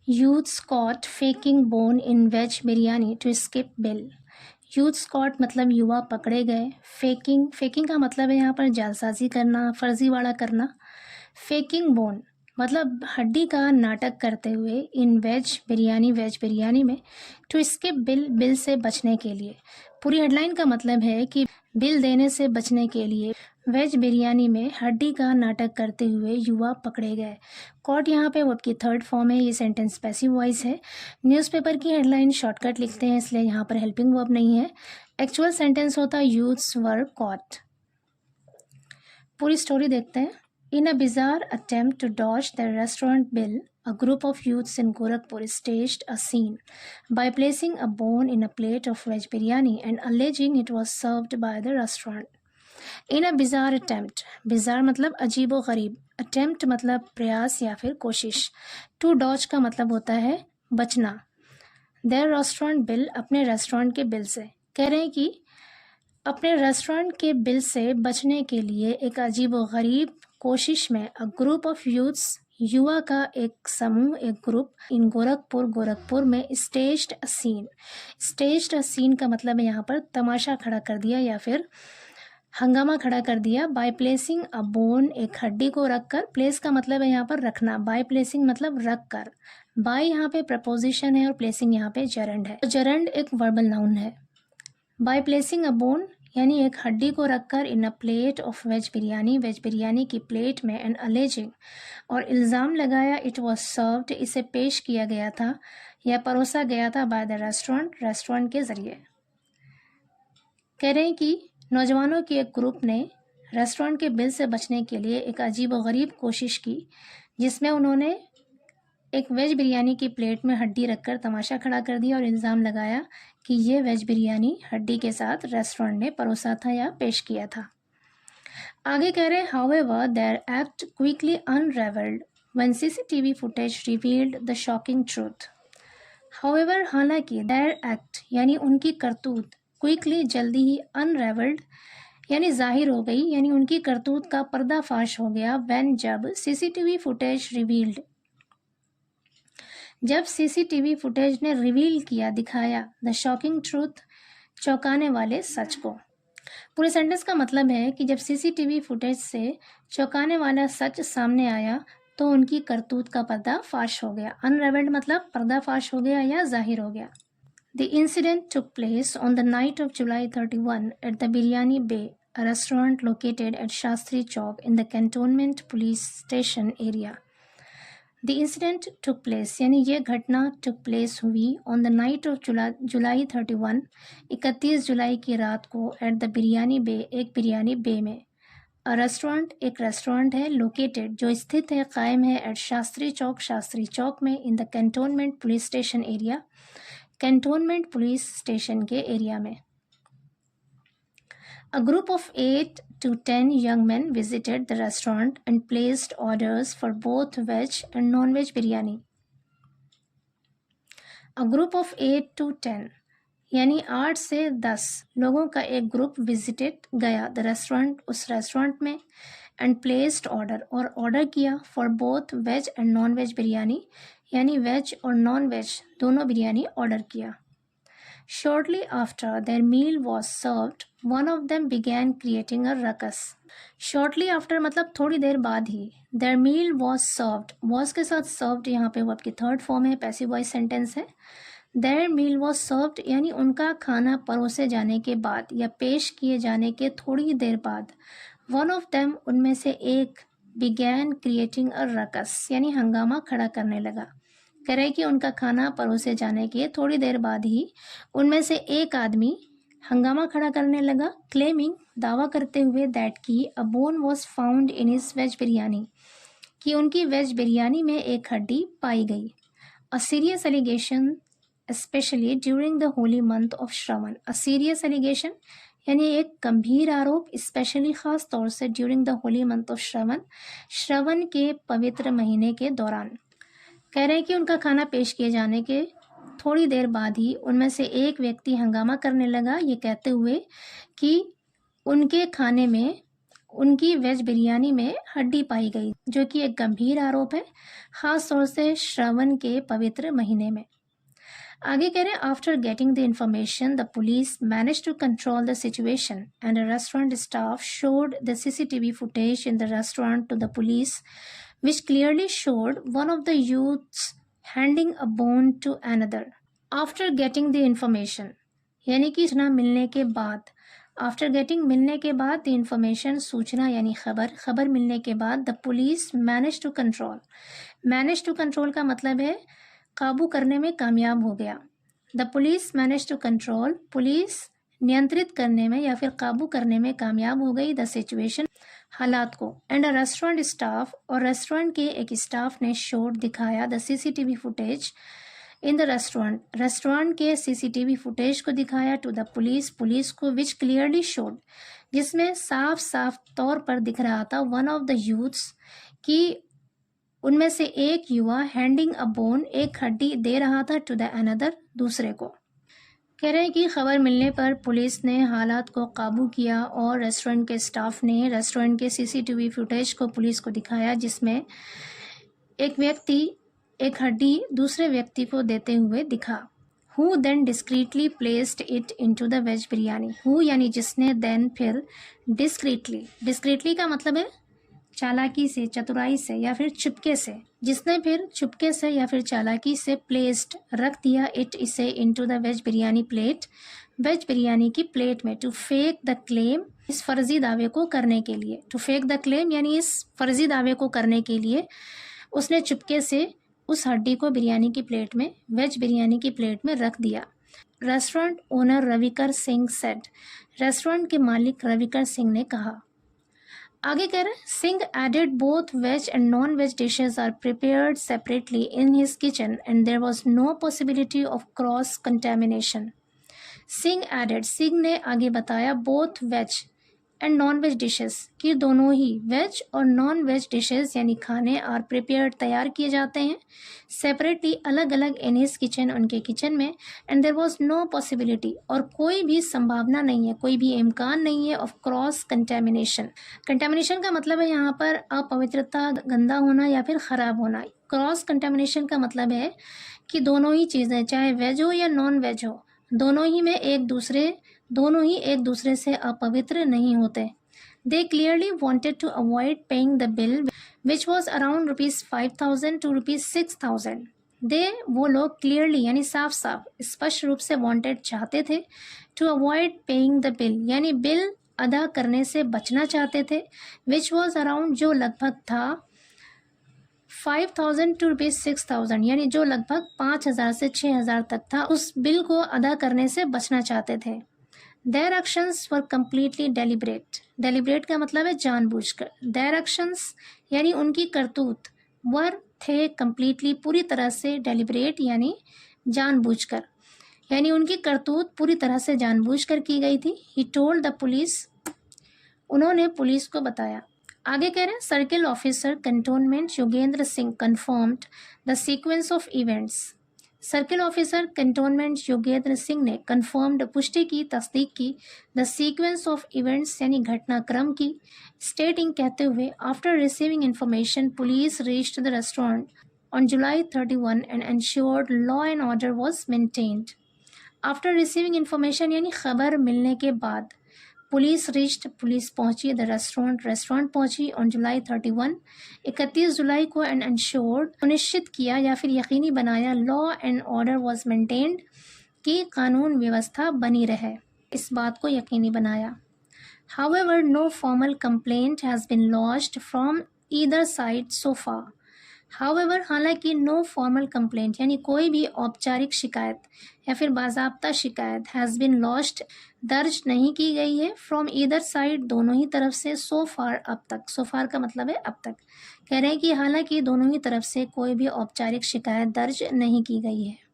Youth caught faking bone in veg biryani to skip bill. Youth caught मतलब युवा पकड़े गए। फेकिंग, फेकिंग का मतलब है यहाँ पर जालसाजी करना, फर्जीवाड़ा करना। फेकिंग बोन मतलब हड्डी का नाटक करते हुए इन वेज बिरयानी में टू स्किप बिल, बिल से बचने के लिए। पूरी हेडलाइन का मतलब है कि बिल देने से बचने के लिए वेज बिरयानी में हड्डी का नाटक करते हुए युवा पकड़े गए। कॉट यहाँ पे वर्ब की थर्ड फॉर्म है, ये सेंटेंस पैसिव वॉइस है। न्यूज़पेपर की हेडलाइन शॉर्टकट लिखते हैं इसलिए यहाँ पर हेल्पिंग वर्ब नहीं है। एक्चुअल सेंटेंस होता यूथ्स वर कॉट। पूरी स्टोरी देखते हैं। In a bizarre attempt to dodge the restaurant bill, a group of youths in Gorakhpur staged a scene by placing a bone in a plate of veg biryani and alleging it was served by the restaurant. In a bizarre attempt, bizarre मतलब अजीबो गरीब, attempt मतलब प्रयास या फिर कोशिश, to dodge का मतलब होता है बचना। Their restaurant bill अपने रेस्टोरेंट के बिल से, कह रहे हैं कि अपने रेस्टोरेंट के बिल से बचने के लिए एक अजीबोगरीब कोशिश में अ ग्रुप ऑफ यूथ्स, युवा का एक समूह, एक ग्रुप इन गोरखपुर में staged a scene. Staged a scene का मतलब है यहाँ पर तमाशा खड़ा कर दिया या फिर हंगामा खड़ा कर दिया। बाय प्लेसिंग अ बोन, एक हड्डी को रखकर। प्लेस का मतलब है यहाँ पर रखना। बाय प्लेसिंग मतलब रख कर। बाय यहाँ पे प्रपोजिशन है और प्लेसिंग यहाँ पे जरंड है। जरंड एक वर्बल नाउन है। बाय प्लेसिंग अ बोन यानी एक हड्डी को रखकर in a plate of veg biryani की प्लेट में, एंड अलेजिंग और इल्ज़ाम लगाया, इट वॉज सर्व्ड इसे पेश किया गया था या परोसा गया था बाय द रेस्टोरेंट के ज़रिए। कह रहे हैं कि नौजवानों की एक ग्रुप ने रेस्टोरेंट के बिल से बचने के लिए एक अजीब व गरीब कोशिश की, जिसमें उन्होंने एक वेज बिरयानी की प्लेट में हड्डी रखकर तमाशा खड़ा कर दिया और इल्ज़ाम लगाया कि ये वेज बिरयानी हड्डी के साथ रेस्टोरेंट ने परोसा था या पेश किया था। आगे कह रहे हैं however their act quickly unravelled when CCTV footage revealed the shocking truth. However हालांकि, देयर एक्ट यानी उनकी करतूत, क्विकली जल्दी ही, अनरेवल्ड यानी जाहिर हो गई, यानी उनकी करतूत का पर्दाफाश हो गया। व्हेन जब, सीसीटीवी फुटेज रिवील्ड जब सीसीटीवी फुटेज ने रिवील किया, दिखाया, द शॉकिंग ट्रूथ चौंकाने वाले सच को। पूरे सेंटेंस का मतलब है कि जब सीसीटीवी फुटेज से चौंकाने वाला सच सामने आया तो उनकी करतूत का पर्दाफाश हो गया। अनरेवल्ड मतलब पर्दाफाश हो गया या जाहिर हो गया। The incident took place on the night of July 31 at the Biryani Bay, a restaurant located at Shastri Chowk in the Cantonment Police Station area. The incident took place यानी ये घटना took place हुई on the night of जुलाई 31, 31 जुलाई की रात को, at the biryani बे, एक बिरयानी बे में। A restaurant एक रेस्टोरेंट है, located जो स्थित है, कायम है, at शास्त्री चौक में, in the Cantonment Police Station area, cantonment police station के एरिया में। A group of 8 to 10 young men visited the restaurant and placed orders for both veg and non-veg biryani. A group of 8 to 10 यानी 8 से 10 लोगों का एक group visited गया the restaurant, उस restaurant में, एंड प्लेस्ड ऑर्डर और ऑर्डर किया, for both veg and non veg biryani यानी वेज और नॉन वेज दोनों बिरयानी ऑर्डर किया। Shortly after their meal was served, one of them began creating a ruckus. Shortly after मतलब थोड़ी देर बाद ही, their meal was served, was के साथ served यहाँ पे वो आपकी थर्ड फॉर्म है, पैसिव वॉइस सेंटेंस है। Their meal was served यानी उनका खाना परोसे जाने के बाद या पेश किए जाने के थोड़ी देर बाद, one of them उनमें से एक, began creating a ruckus यानी हंगामा खड़ा करने लगा। कह रहे कि उनका खाना परोसे जाने के थोड़ी देर बाद ही उनमें से एक आदमी हंगामा खड़ा करने लगा, क्लेमिंग दावा करते हुए, दैट की a bone was found in his veg biryani कि उनकी वेज बिरयानी में एक हड्डी पाई गई। A serious allegation specially during the holy month of Shravan. A serious allegation यानी एक गंभीर आरोप, स्पेशली खास तौर से during the holy month of Shravan, Shravan के पवित्र महीने के दौरान। कह रहे हैं कि उनका खाना पेश किए जाने के थोड़ी देर बाद ही उनमें से एक व्यक्ति हंगामा करने लगा, ये कहते हुए कि उनके खाने में उनकी वेज बिरयानी में हड्डी पाई गई, जो कि एक गंभीर आरोप है, खास तौर से श्रावण के पवित्र महीने में। आगे कह रहे हैं, after getting the information the police manage to control the situation and restaurant staff showed the CCTV footage in the restaurant to the police which clearly showed one of the youths handing a bone to another. After getting the information, यानी कि सूचना मिलने के बाद, after getting मिलने के बाद, the information सूचना यानी खबर मिलने के बाद, the police manage to control का मतलब है काबू करने में कामयाब हो गया। The police manage to control, police नियंत्रित करने में या फिर काबू करने में कामयाब हो गई द सिचुएशन, हालात को। एंड अ रेस्टोरेंट स्टाफ, और रेस्टोरेंट के एक स्टाफ ने शोड दिखाया the CCTV footage in the restaurant के CCTV फुटेज को दिखाया टू द पुलिस को, विच क्लियरली शोड, जिसमें साफ तौर पर दिख रहा था, वन ऑफ द यूथ्स, कि उनमें से एक युवा, हैंडिंग अ बोन, एक हड्डी दे रहा था, टू द अनदर, दूसरे को। कह रहे हैं कि खबर मिलने पर पुलिस ने हालात को काबू किया और रेस्टोरेंट के स्टाफ ने रेस्टोरेंट के CCTV फुटेज को पुलिस को दिखाया, जिसमें एक व्यक्ति एक हड्डी दूसरे व्यक्ति को देते हुए दिखा। Who then discreetly placed it into the veg biryani, who यानी जिसने, देन फिर, डिस्क्रीटली का मतलब है चालाकी से, चतुराई से या फिर चुपके से, जिसने फिर चुपके से या फिर चालाकी से प्लेस्ड रख दिया इट, इसे, into the veg biryani plate, veg biryani की प्लेट में, टू फेक द क्लेम, इस फर्जी दावे को करने के लिए। टू फेक द क्लेम यानी इस फर्जी दावे को करने के लिए उसने चुपके से उस हड्डी को बिरयानी की प्लेट में, वेज बिरयानी की प्लेट में रख दिया। Restaurant owner Ravikar Singh said, restaurant के मालिक रविकर सिंह ने कहा। आगे कह रहे हैं, Singh added both veg and non veg dishes are prepared separately in his kitchen and there was no possibility of cross contamination. Singh ने आगे बताया, both veg and non veg dishes, कि दोनों ही वेज और नॉन वेज डिशेस यानी खाने are prepared, तैयार किए जाते हैं, सेपरेटली, अलग अलग, इन हिज किचन, उनके किचन में, and there was no possibility, और कोई भी संभावना नहीं है, कोई भी इम्कान नहीं है, ऑफ क्रॉस कंटेमिनेशन। कंटेमिनेशन का मतलब है यहाँ पर अपवित्रता, गंदा होना या फिर ख़राब होना। क्रॉस कंटेमिनेशन का मतलब है कि दोनों ही चीज़ें, चाहे वेज हो या नॉन वेज हो, दोनों ही एक दूसरे से अपवित्र नहीं होते। They clearly wanted to avoid paying the bill, which was around ₹5,000 to ₹6,000. वो लोग clearly यानी साफ स्पष्ट रूप से wanted चाहते थे, to avoid paying the bill यानी बिल अदा करने से बचना चाहते थे, which was around जो लगभग था 5,000 to ₹6,000 यानी जो लगभग 5,000 से 6,000 तक था, उस बिल को अदा करने से बचना चाहते थे। Their actions were completely deliberate का मतलब है जानबूझकर। Their actions यानी उनकी करतूत, were थे completely पूरी तरह से, deliberate यानी जानबूझकर, यानी उनकी करतूत पूरी तरह से जानबूझकर की गई थी। He told the police, उन्होंने पुलिस को बताया। आगे कह रहे हैं, circle officer cantonment Yogendra Singh confirmed the sequence of events. Circle officer cantonment Yogendra Singh ने कन्फर्म्ड, पुष्टि की, तस्दीक की, द सीक्वेंस ऑफ इवेंट्स यानी घटनाक्रम की, स्टेटिंग कहते हुए, after receiving information police reached the restaurant on July 31 and ensured law and order was maintained। After receiving information यानी खबर मिलने के बाद, पुलिस पहुंची द रेस्टोरेंट पहुंची ऑन July 31 जुलाई को, एंड ensured सुनिश्चित किया या फिर यकीनी बनाया, law and order was maintained कि कानून व्यवस्था बनी रहे, इस बात को यकीनी बनाया। However, no formal complaint has been lodged from either side so far. However, हालांकि no formal complaint यानी कोई भी औपचारिक शिकायत या फिर बाज़ाब्ता शिकायत has been lodged दर्ज नहीं की गई है from either side दोनों ही तरफ से so far अब तक। so far का मतलब है अब तक। कह रहे हैं कि हालांकि दोनों ही तरफ से कोई भी औपचारिक शिकायत दर्ज नहीं की गई है।